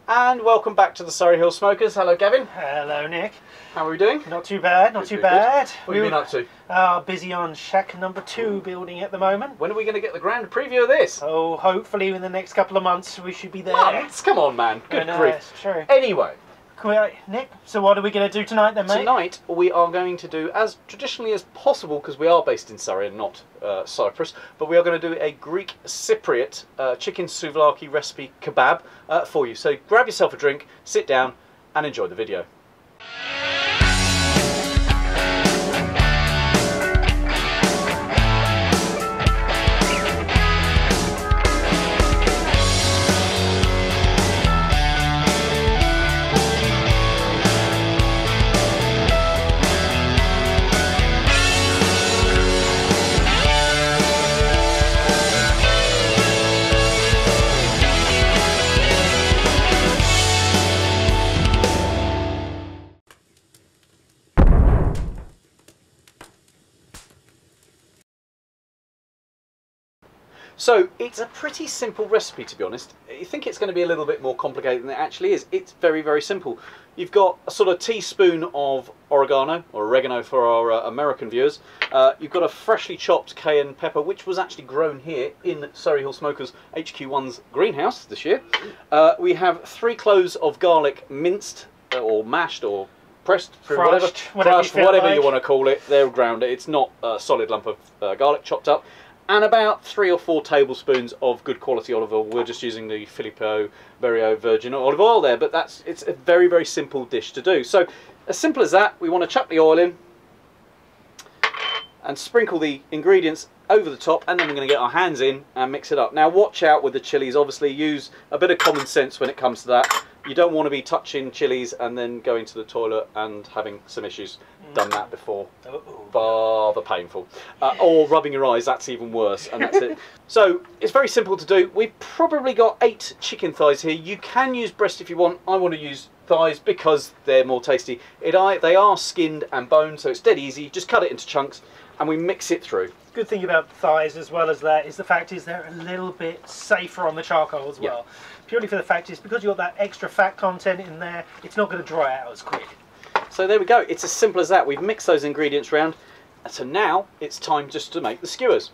And welcome back to the Surrey Hill Smokers. Hello Gavin. Hello Nick. How are we doing? Not too bad, not too bad. What have you been up to? Busy on shack number 2 building at the moment. When are we going to get the grand preview of this? Oh, hopefully in the next couple of months we should be there. Months? Come on man, good grief. It's true. Anyway. Nick, so what are we going to do tonight then, mate? Tonight we are going to do, as traditionally as possible, because we are based in Surrey and not Cyprus, but we are going to do a Greek Cypriot chicken souvlaki recipe kebab for you. So grab yourself a drink, sit down and enjoy the video. So it's a pretty simple recipe, to be honest. You think it's going to be a little bit more complicated than it actually is. It's very, very simple. You've got a sort of teaspoon of oregano for our American viewers. You've got a freshly chopped cayenne pepper, which was actually grown here in Surrey Hill Smokers HQ1's greenhouse this year. We have 3 cloves of garlic minced or mashed or pressed, whatever you want to call it. They're ground. It's not a solid lump of garlic chopped up. And about 3 or 4 tablespoons of good quality olive oil. We're just using the Filippo Berio virgin olive oil there, but it's a very, very simple dish to do. So as simple as that, we want to chuck the oil in and sprinkle the ingredients over the top, and then we're going to get our hands in and mix it up. Now watch out with the chilies, obviously use a bit of common sense when it comes to that. You don't want to be touching chilies and then going to the toilet and having some issues. Done that before. Rather painful. Or rubbing your eyes, that's even worse, and that's it. So it's very simple to do. We've probably got 8 chicken thighs here. You can use breast if you want. I want to use thighs because they're more tasty. They are skinned and boned, so it's dead easy. You just cut it into chunks and we mix it through. Good thing about thighs as well as that is the fact is they're a little bit safer on the charcoal as well. Yeah. Purely for the fact is because you've got that extra fat content in there, it's not going to dry out as quick. So there we go, it's as simple as that. We've mixed those ingredients around, so now it's time just to make the skewers.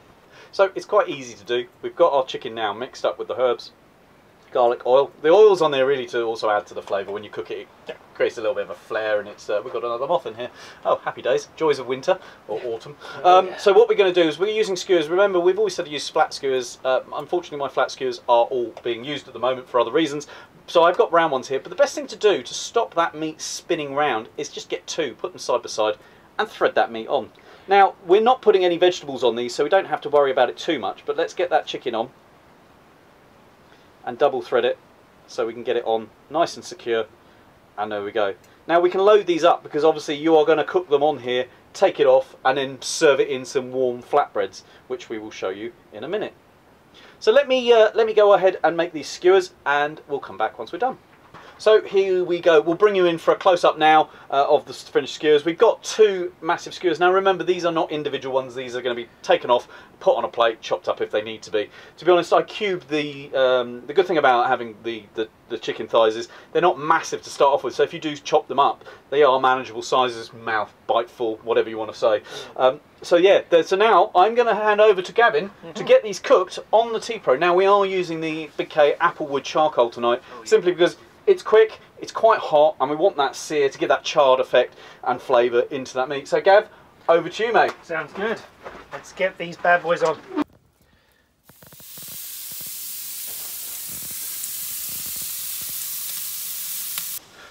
So it's quite easy to do. We've got our chicken now mixed up with the herbs, garlic, oil. The oil's on there really to also add to the flavour. When you cook it, it creates a little bit of a flare, and it's we've got another moth in here. Oh, happy days, joys of winter or autumn. So what we're going to do is we're using skewers. Remember, we've always said to use flat skewers. Unfortunately, my flat skewers are all being used at the moment for other reasons. So I've got round ones here, but the best thing to do to stop that meat spinning round is just get 2, put them side by side, and thread that meat on. Now, we're not putting any vegetables on these, so we don't have to worry about it too much, but let's get that chicken on and double thread it so we can get it on nice and secure, and there we go. Now we can load these up because obviously you are going to cook them on here, take it off, and then serve it in some warm flatbreads, which we will show you in a minute. So let me go ahead and make these skewers, and we'll come back once we're done. So here we go. We'll bring you in for a close-up now of the finished skewers. We've got 2 massive skewers. Now remember, these are not individual ones. These are going to be taken off, put on a plate, chopped up if they need to be. To be honest, I cubed the good thing about having the chicken thighs is they're not massive to start off with. So if you do chop them up, they are manageable sizes, mouth, bite full, whatever you want to say. So yeah, so now I'm going to hand over to Gavin to get these cooked on the T-Pro. Now we are using the BigK Apple wood charcoal tonight, simply because it's quick, it's quite hot, and we want that sear to give that charred effect and flavour into that meat. So Gav, over to you, mate. Sounds good. Let's get these bad boys on.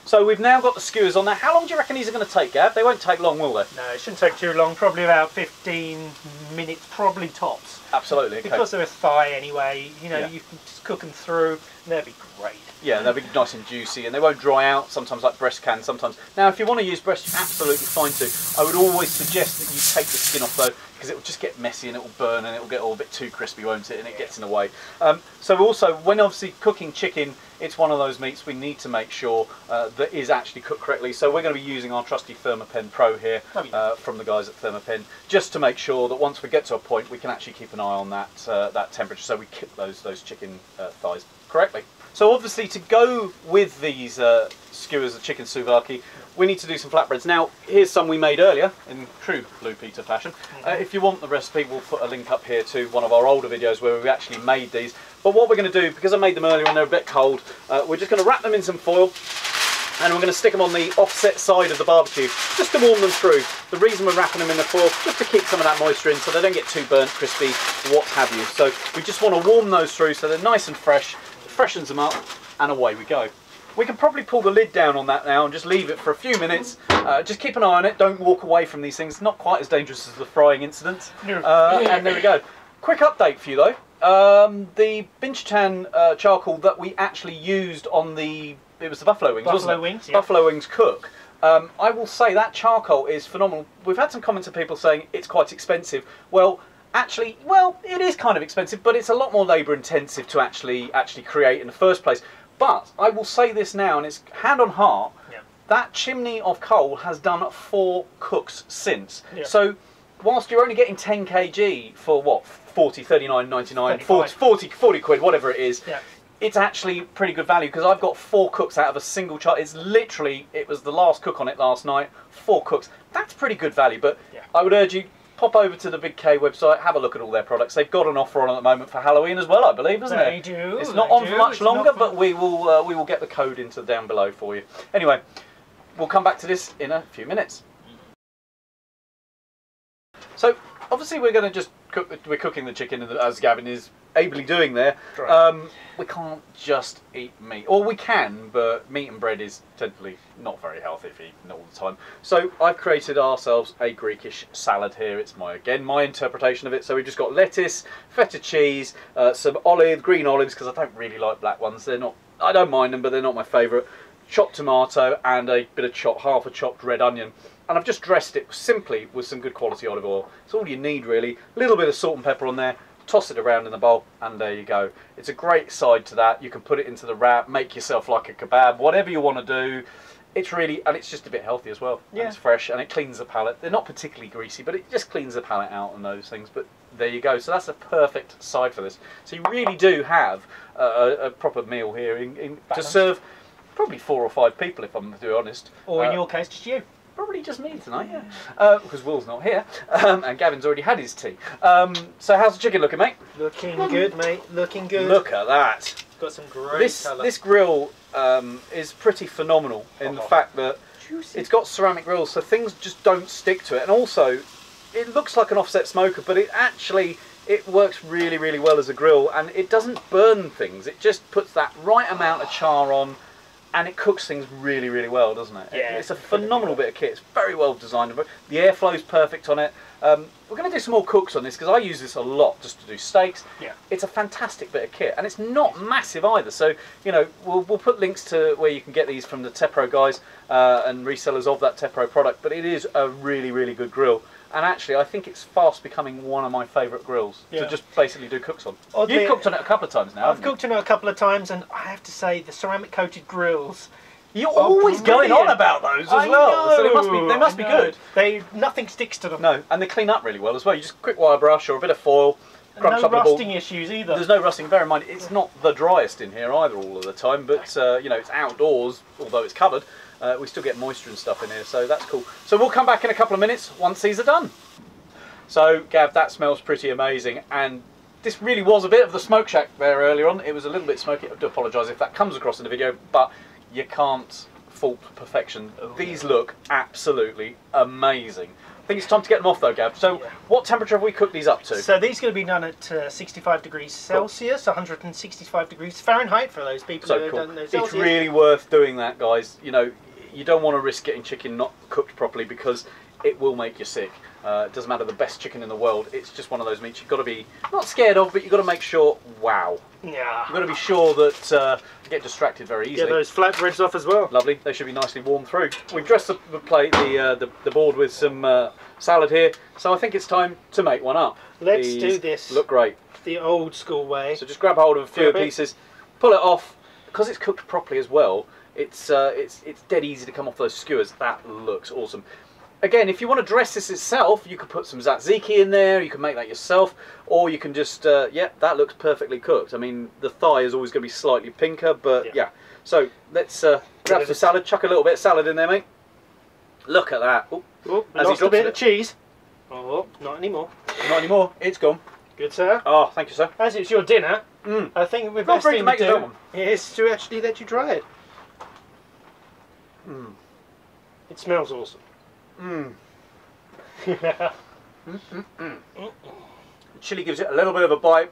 So we've now got the skewers on there. How long do you reckon these are going to take, Gav? They won't take long, will they? No, it shouldn't take too long. Probably about 15 minutes, probably tops. Absolutely. Okay. Because they're a thigh anyway, you know, you can just cook them through, and they'll be great. Yeah, they'll be nice and juicy, and they won't dry out, sometimes like breast can, sometimes. Now, if you want to use breast, you're absolutely fine to. I would always suggest that you take the skin off, though, because it will just get messy and it will burn and it will get all a bit too crispy, won't it? And it gets in the way. So also, when obviously cooking chicken, it's one of those meats we need to make sure that is actually cooked correctly. So we're going to be using our trusty Thermapen Pro here from the guys at Thermapen, just to make sure that once we get to a point, we can actually keep an eye on that that temperature, so we cook those chicken thighs correctly. So obviously to go with these skewers of chicken souvlaki, we need to do some flatbreads. Now, here's some we made earlier in true Blue Peter fashion. If you want the recipe, we'll put a link up here to one of our older videos where we actually made these. But what we're going to do, because I made them earlier and they're a bit cold, we're just going to wrap them in some foil and we're going to stick them on the offset side of the barbecue just to warm them through. The reason we're wrapping them in the foil, just to keep some of that moisture in so they don't get too burnt, crispy, what have you. So we just want to warm those through so they're nice and fresh, freshens them up, and away we go. We can probably pull the lid down on that now and just leave it for a few minutes. Just keep an eye on it, don't walk away from these things. Not quite as dangerous as the frying incident. And there we go. Quick update for you though. The Binchan charcoal that we actually used on the, it was the buffalo wings, wasn't it? Buffalo wings, yeah. Buffalo wings cook. I will say that charcoal is phenomenal. We've had some comments of people saying it's quite expensive. Well, actually, well, it is kind of expensive, but it's a lot more labour intensive to actually create in the first place. But I will say this now, and it's hand on heart, that chimney of coal has done 4 cooks since. So whilst you're only getting 10 kg for what, 40, 39.99, 40 quid, whatever it is, it's actually pretty good value because I've got 4 cooks out of a single chart. It's literally, it was the last cook on it last night, 4 cooks. That's pretty good value, but I would urge you, pop over to the BigK website, have a look at all their products. They've got an offer on at the moment for Halloween as well, I believe, isn't it? They do. It's not on for much longer, but we will get the code into down below for you. Anyway, we'll come back to this in a few minutes. So obviously we're going to just cook. We're cooking the chicken, as Gavin is ably doing there. We can't just eat meat, or we can, but meat and bread is technically not very healthy if you eat it all the time. So I've created ourselves a Greekish salad here. It's my interpretation of it. So we've just got lettuce, feta cheese, some green olives, because I don't really like black ones. They're not, I don't mind them, but they're not my favourite. Chopped tomato and a bit of half a chopped red onion. And I've just dressed it simply with some good quality olive oil. It's all you need really. A little bit of salt and pepper on there. Toss it around in the bowl and there you go. It's a great side to that. You can put it into the wrap, make yourself like a kebab, whatever you want to do. It's really, and it's just a bit healthy as well. And it's fresh and it cleans the palate. They're not particularly greasy, but it just cleans the palate out and those things. But there you go. So that's a perfect side for this. So you really do have a proper meal here to serve probably 4 or 5 people, if I'm to be honest. Or in your case, just you. Probably just me tonight, because Will's not here, and Gavin's already had his tea. So how's the chicken looking, mate? Looking good, mate. Looking good. Look at that. Got some great colour. This grill is pretty phenomenal in the fact that it's got ceramic grills, so things just don't stick to it. And also, it looks like an offset smoker, but it works really, really well as a grill, and it doesn't burn things. It just puts that right amount of char on. And it cooks things really, really well, doesn't it? Yeah, it's a phenomenal bit of kit. It's very well designed. The airflow's perfect on it. We're going to do some more cooks on this because I use this a lot just to do steaks. It's a fantastic bit of kit, and it's not massive either. So you know, we'll put links to where you can get these from the Tepro guys and resellers of that Tepro product. But it is a really, really good grill. And actually, I think it's fast becoming one of my favourite grills to just basically do cooks on. Oddly, you've cooked on it a couple of times now. I've cooked on it a couple of times, and I have to say, the ceramic coated grills. You're always going on about those as well. Know, so they must be good. Nothing sticks to them. No, and they clean up really well as well. You just quick wire brush or a bit of foil. No rusting issues either. There's no rusting. Bear in mind, it's not the driest in here either all of the time, but you know, it's outdoors, although it's covered. We still get moisture and stuff in here, so that's cool. So we'll come back in a couple of minutes once these are done. So, Gav, that smells pretty amazing, and this really was a bit of the smoke shack there earlier on. It was a little bit smoky. I do apologise if that comes across in the video, but you can't fault perfection. These look absolutely amazing. I think it's time to get them off though, Gav. So what temperature have we cooked these up to? So these are going to be done at 65 degrees Celsius, 165 degrees Fahrenheit for those people who don't know Celsius. It's really worth doing that, guys. You know, you don't want to risk getting chicken not cooked properly because it will make you sick. It doesn't matter the best chicken in the world. It's just one of those meats you've got to be not scared of, but you've got to make sure. Wow. Yeah. You've got to be sure that you get distracted very easily. Get those flatbreads off as well. Lovely. They should be nicely warmed through. We've dressed the plate, the board with some salad here. So I think it's time to make one up. Let's do this. Look great. The old school way. So just grab hold of a few pieces, pull it off. Because it's cooked properly as well, it's dead easy to come off those skewers. That looks awesome. again, if you want to dress this itself, you could put some tzatziki in there, you can make that yourself, or you can just, yeah, that looks perfectly cooked. I mean, the thigh is always going to be slightly pinker, but yeah. So let's grab some salad, chuck a little bit of salad in there, mate. Look at that. Oh, lost a bit of cheese. Oh, not anymore. Not anymore, it's gone. Good, sir. Oh, thank you, sir. As it's your dinner, I think the best thing to do is to actually let you try it. It smells awesome. The chili gives it a little bit of a bite.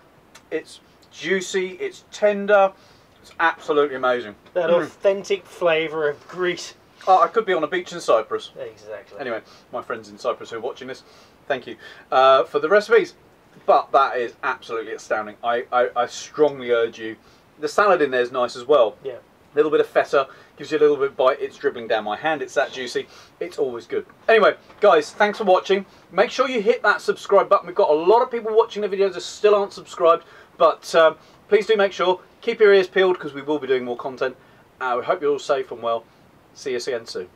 It's juicy, it's tender, it's absolutely amazing. That authentic flavour of Greece. Oh, I could be on a beach in Cyprus. Exactly. Anyway, my friends in Cyprus who are watching this, thank you for the recipes. But that is absolutely astounding. I strongly urge you. The salad in there is nice as well. Yeah. A little bit of feta, gives you a little bit of bite. It's dribbling down my hand. It's that juicy. It's always good. Anyway, guys, thanks for watching. Make sure you hit that subscribe button. We've got a lot of people watching the videos that still aren't subscribed. But please do make sure. Keep your ears peeled because we will be doing more content. I hope you're all safe and well. See you again soon.